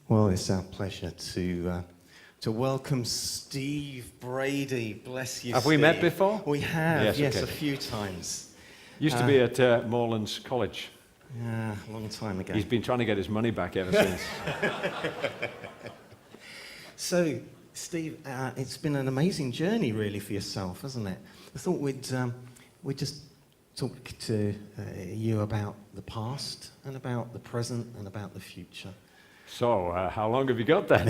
Well, it's our pleasure to welcome Steve Brady. Bless you, Have Steve. we met before? We have, yes, okay. a few times. Used to be at Morelands College. Yeah, a long time ago. He's been trying to get his money back ever since. So, Steve, it's been an amazing journey, really, for yourself, hasn't it? I thought we'd just talk to you about the past and about the present and about the future. So, how long have you got then?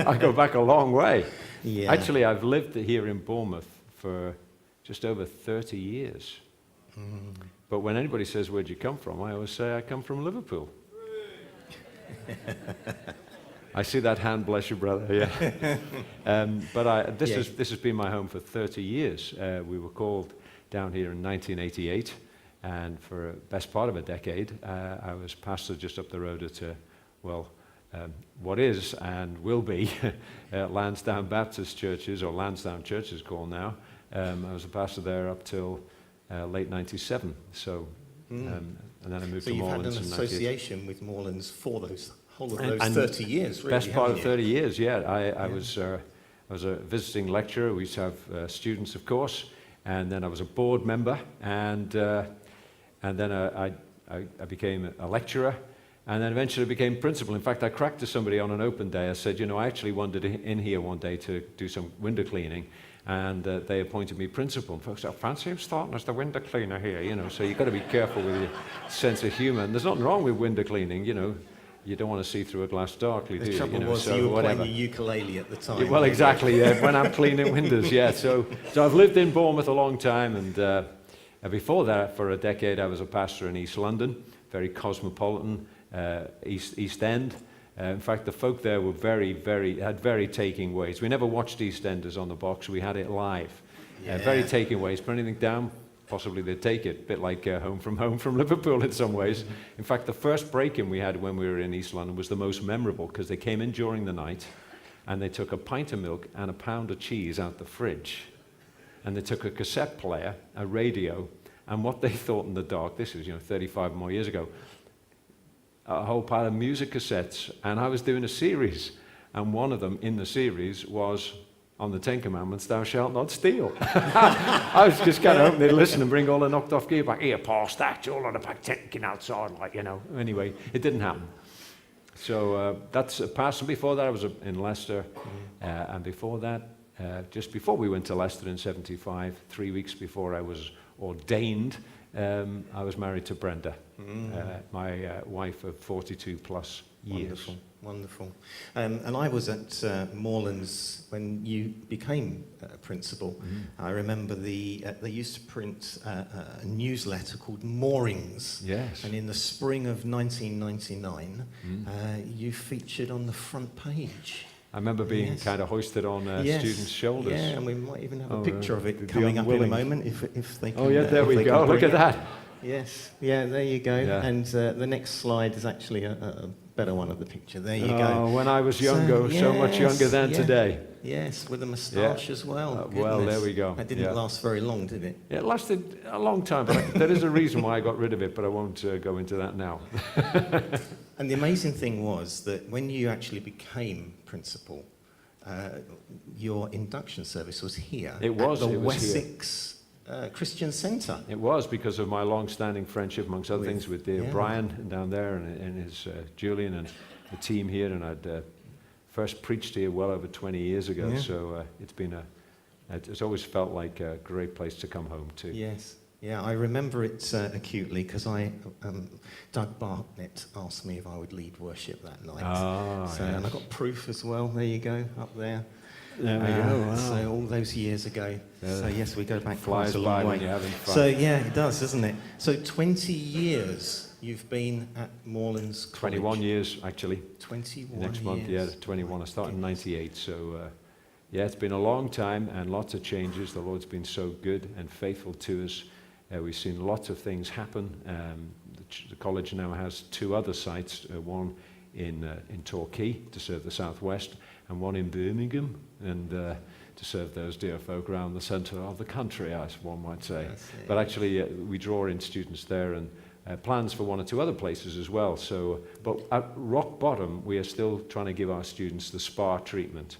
I go back a long way. Yeah. Actually, I've lived here in Bournemouth for just over 30 years. Mm. But when anybody says, where'd you come from? I always say, I come from Liverpool. I see that hand, bless you, brother. Yeah. But this has been my home for 30 years. We were called down here in 1988, and for the best part of a decade, I was pastor just up the road at what is and will be Lansdowne Baptist Churches, or Lansdowne Church is called now. I was a pastor there up till late 97. So, and then I moved to Morelands. So you've had an association with Morelands for those whole of those 30 years, really. Best part of 30 years, yeah. I was a visiting lecturer. We used to have students, of course, and then I was a board member, and then I became a lecturer. And then eventually became principal. In fact, I cracked to somebody on an open day. I said, I actually wanted in here one day to do some window cleaning. And they appointed me principal. And folks said, fancy him starting as the window cleaner here, So you've got to be careful with your sense of humor. And there's nothing wrong with window cleaning, You don't want to see through a glass darkly, do you? The trouble was you were playing your ukulele at the time. Well, exactly, yeah, when I'm cleaning windows, yeah. So I've lived in Bournemouth a long time. And before that, for a decade, I was a pastor in East London, very cosmopolitan. East End. In fact, the folk there were had very taking ways. We never watched EastEnders on the box. We had it live. Yeah. Very taking ways. Put anything down, possibly they'd take it. A bit like Home from Liverpool in some ways. In fact, the first break-in we had when we were in East London was the most memorable because they came in during the night and they took a pint of milk and a pound of cheese out the fridge. And they took a cassette player, a radio, and what they thought in the dark, this was 35 more years ago, a whole pile of music cassettes, and I was doing a series, and one of them in the series was on the Ten Commandments, thou shalt not steal. I was just kind of hoping they'd listen and bring all the knocked off gear back. Here, pass that, all on the back taking outside, Anyway, it didn't happen. So that's a past, and before that I was in Leicester, and before that, just before we went to Leicester in 75, 3 weeks before I was ordained, I was married to Brenda, my wife of 42 plus years. Wonderful. And I was at Morelands when you became principal. I remember they used to print a newsletter called Moorings. Yes. And in the spring of 1999, you featured on the front page. I remember being kind of hoisted on students' shoulders. Yeah, and we might even have a picture of it coming up in a moment if they can. Oh yeah, there we go. Look at that. Yes, yeah, there you go. Yeah. And the next slide is actually a better one of the picture. There you go. Oh, when I was younger, so much younger than today. Yes, with a moustache as well. Well, there we go. That didn't last very long, did it? It lasted a long time, but there is a reason why I got rid of it, but I won't go into that now. And the amazing thing was that when you actually became principal, your induction service was here. It was. At the it was Wessex Christian Centre. It was because of my long-standing friendship, amongst other things, with Brian down there and his Julian and the team here, and I'd first preached here well over 20 years ago. So it's always felt like a great place to come home to. Yes. Yeah, I remember it acutely because Doug Bartlett asked me if I would lead worship that night. And I got proof as well. There you go, up there. There we go. Wow. So all those years ago. So yes, we go back flies quite a long way. when you're having fun. So yeah, it does, doesn't it? So 20 years you've been at Morelands College. 21 years, actually. 21 Next month, 21. I started in 98, so it's been a long time and lots of changes. The Lord's been so good and faithful to us. We've seen lots of things happen. The college now has 2 other sites, one in Torquay to serve the southwest, and one in Birmingham, and to serve those dear folk around the centre of the country, as one might say. But actually, we draw in students there, and plans for one or two other places as well. So, but at rock bottom, we are still trying to give our students the spa treatment.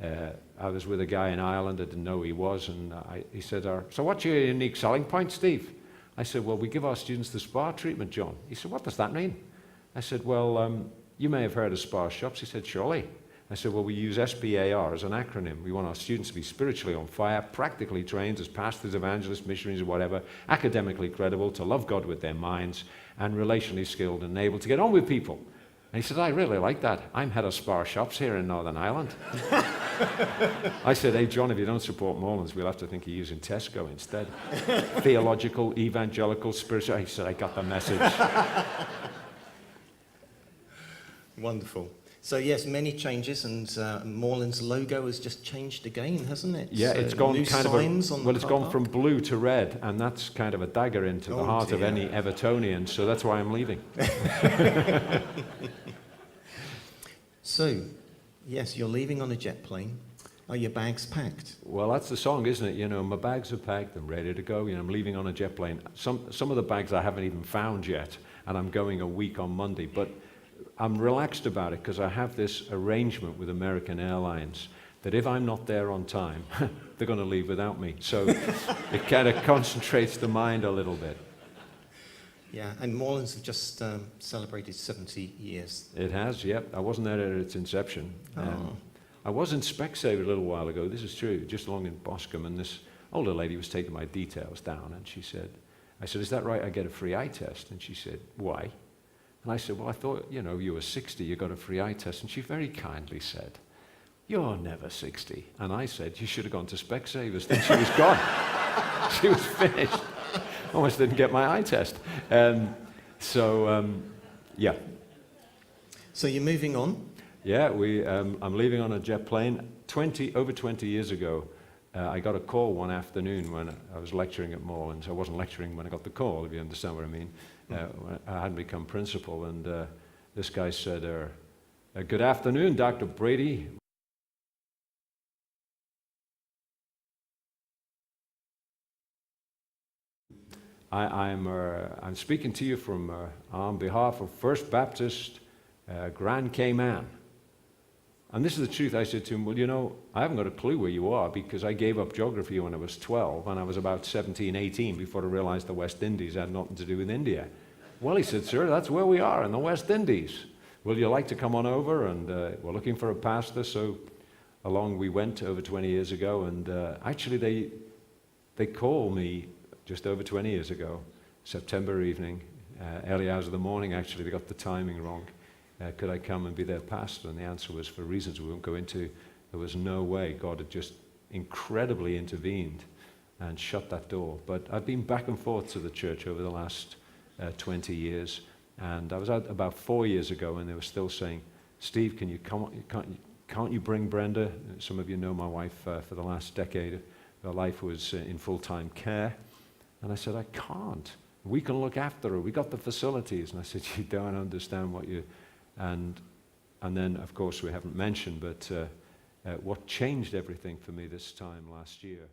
I was with a guy in Ireland, I didn't know who he was, and he said, so what's your unique selling point, Steve? I said, well, we give our students the spa treatment, John. He said, what does that mean? I said, well, you may have heard of spa shops. He said, surely. I said, well, we use SBAR as an acronym. We want our students to be spiritually on fire, practically trained as pastors, evangelists, missionaries, or whatever, academically credible, to love God with their minds, and relationally skilled and able to get on with people. And he said, I really like that. I'm head of spa shops here in Northern Ireland. I said, hey, John, if you don't support Morelands, we'll have to think you're using Tesco instead. Theological, evangelical, spiritual. He said, I got the message. Wonderful. So yes, many changes, and Moreland's logo has just changed again, hasn't it? Yeah, so it's gone new kind of signs on the it's car gone park. from blue to red, and that's kind of a dagger into the heart of dear. any Evertonian, so that's why I'm leaving. So, yes, you're leaving on a jet plane. Are your bags packed? Well, that's the song, isn't it? You know, my bags are packed, I'm ready to go. You know, I'm leaving on a jet plane. Some of the bags I haven't even found yet, and I'm going a week on Monday, but I'm relaxed about it because I have this arrangement with American Airlines that if I'm not there on time, they're going to leave without me. So it kind of concentrates the mind a little bit. Yeah, and Morelands have just celebrated 70 years. It has, yep. I wasn't there at its inception. I was in Specsavers a little while ago, this is true, just along in Boscombe, and this older lady was taking my details down, and I said, is that right, I get a free eye test? And she said, why? And I said, well, I thought, you know, you were 60, you got a free eye test. And she very kindly said, you're never 60. And I said, you should have gone to Specsavers. Then she was gone. She was finished. Almost didn't get my eye test. Yeah. So you're moving on? Yeah, I'm leaving on a jet plane. Over 20 years ago, I got a call one afternoon when I was lecturing at Morelands. I wasn't lecturing when I got the call, if you understand what I mean. I hadn't become principal, and this guy said, good afternoon, Dr. Brady. I'm speaking to you from on behalf of First Baptist Grand Cayman. And this is the truth. I said to him, well, you know, I haven't got a clue where you are because I gave up geography when I was 12, and I was about 17, 18 before I realized the West Indies had nothing to do with India. Well, he said, sir, that's where we are, in the West Indies. Will you like to come on over? And we're looking for a pastor, so along we went over 20 years ago, and actually they called me just over 20 years ago, September evening, early hours of the morning, actually. They got the timing wrong. Could I come and be their pastor? And the answer was, for reasons we won't go into, there was no way. God had just incredibly intervened and shut that door. But I've been back and forth to the church over the last 20 years. And I was out about 4 years ago, and they were still saying, Steve, can you can't you bring Brenda? Some of you know my wife for the last decade. Her life was in full-time care. And I said, I can't. We can look after her. We got the facilities. And I said, you don't understand what you... And then, of course, we haven't mentioned, but what changed everything for me this time last year.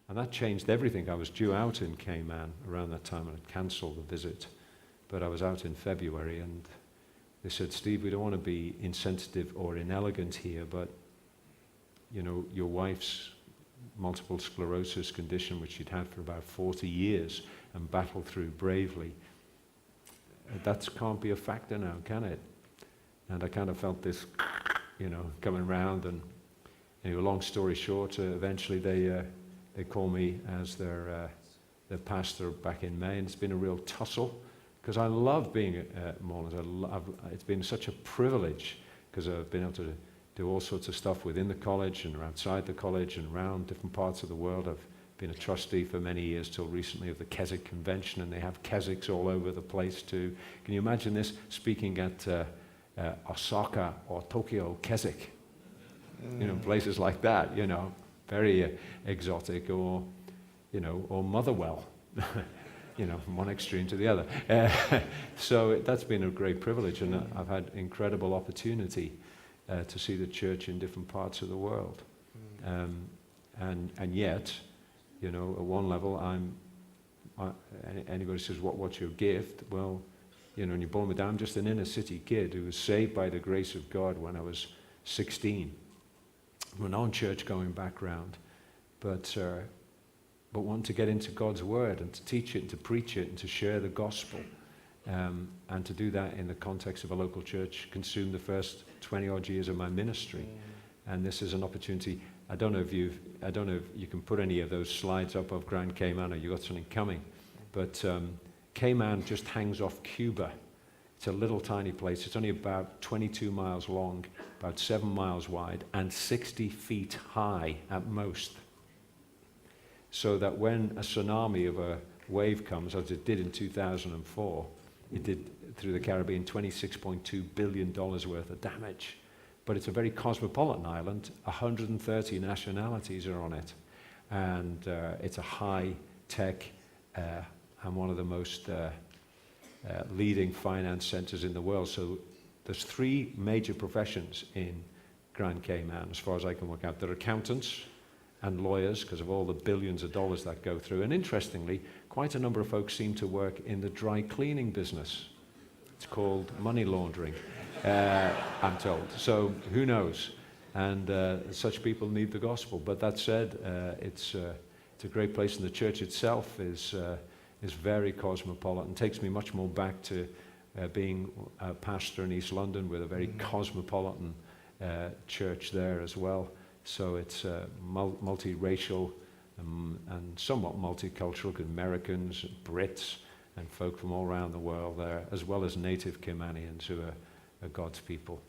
And that changed everything. I was due out in Cayman around that time, and I'd cancelled the visit. But I was out in February, and they said, Steve, we don't want to be insensitive or inelegant here, but, you know, your wife's multiple sclerosis condition, which she'd had for about 40 years and battled through bravely. That can't be a factor now, can it? And I kind of felt this, coming round. And anyway, long story short, eventually they call me as their pastor back in May, and it's been a real tussle because I love being at Morelands. It's been such a privilege because I've been able to do all sorts of stuff within the college and outside the college and around different parts of the world. I've been a trustee for many years till recently of the Keswick Convention, and they have Keswicks all over the place too. Can you imagine this, speaking at Osaka or Tokyo Keswick? Places like that, very exotic, or Motherwell, from one extreme to the other. So that's been a great privilege, and I've had incredible opportunity to see the church in different parts of the world. And yet, at one level, anybody says, what's your gift? Well, when you're born with that, I'm just an inner city kid who was saved by the grace of God when I was 16. From an own church going background, but want to get into God's word and to teach it and to preach it and to share the gospel, and to do that in the context of a local church, consume the first 20 odd years of my ministry. And this is an opportunity. I don't know if you can put any of those slides up of Grand Cayman, or you got something coming, but Cayman just hangs off Cuba. It's a little tiny place. It's only about 22 miles long, about 7 miles wide, and 60 feet high at most. So that when a tsunami of a wave comes, as it did in 2004, it did through the Caribbean $26.2 billion worth of damage. But it's a very cosmopolitan island. 130 nationalities are on it. And it's a high-tech and one of the most leading finance centers in the world. So there's 3 major professions in Grand Cayman, as far as I can work out. There are accountants and lawyers, because of all the billions of dollars that go through. And interestingly, quite a number of folks seem to work in the dry cleaning business. It's called money laundering, I'm told. So who knows? And such people need the gospel. But that said, it's a great place, and the church itself is very cosmopolitan. It takes me much more back to being a pastor in East London with a very cosmopolitan church there as well. So it's multiracial and somewhat multicultural, because Americans, Brits, and folk from all around the world there, as well as native Caymanians who are God's people.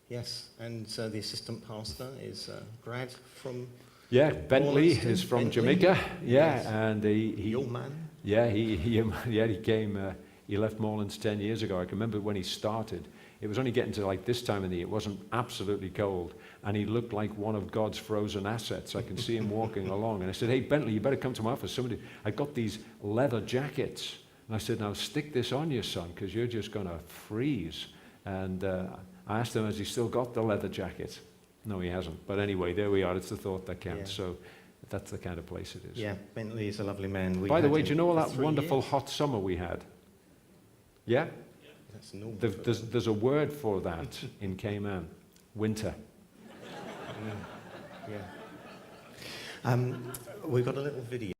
Yes, and so the assistant pastor is Brad from... Yeah, Bentley is from Jamaica. Yeah, yes. And he Your man. Yeah, he came. He left Morelands 10 years ago. I can remember when he started. It was only getting to like this time of the year. It wasn't absolutely cold, and he looked like one of God's frozen assets. I can see him walking along, and I said, "Hey, Bentley, you better come to my office. I got these leather jackets," and I said, "Now stick this on you, son, because you're just going to freeze." And I asked him, "Has he still got the leather jacket?" No, he hasn't. But anyway, there we are. It's the thought that counts. Yeah. So that's the kind of place it is. Yeah, Bentley is a lovely man. By the way, do you know all that wonderful hot summer we had? Yeah? That's normal. There's a word for that in Cayman. Winter. Yeah. We've got a little video.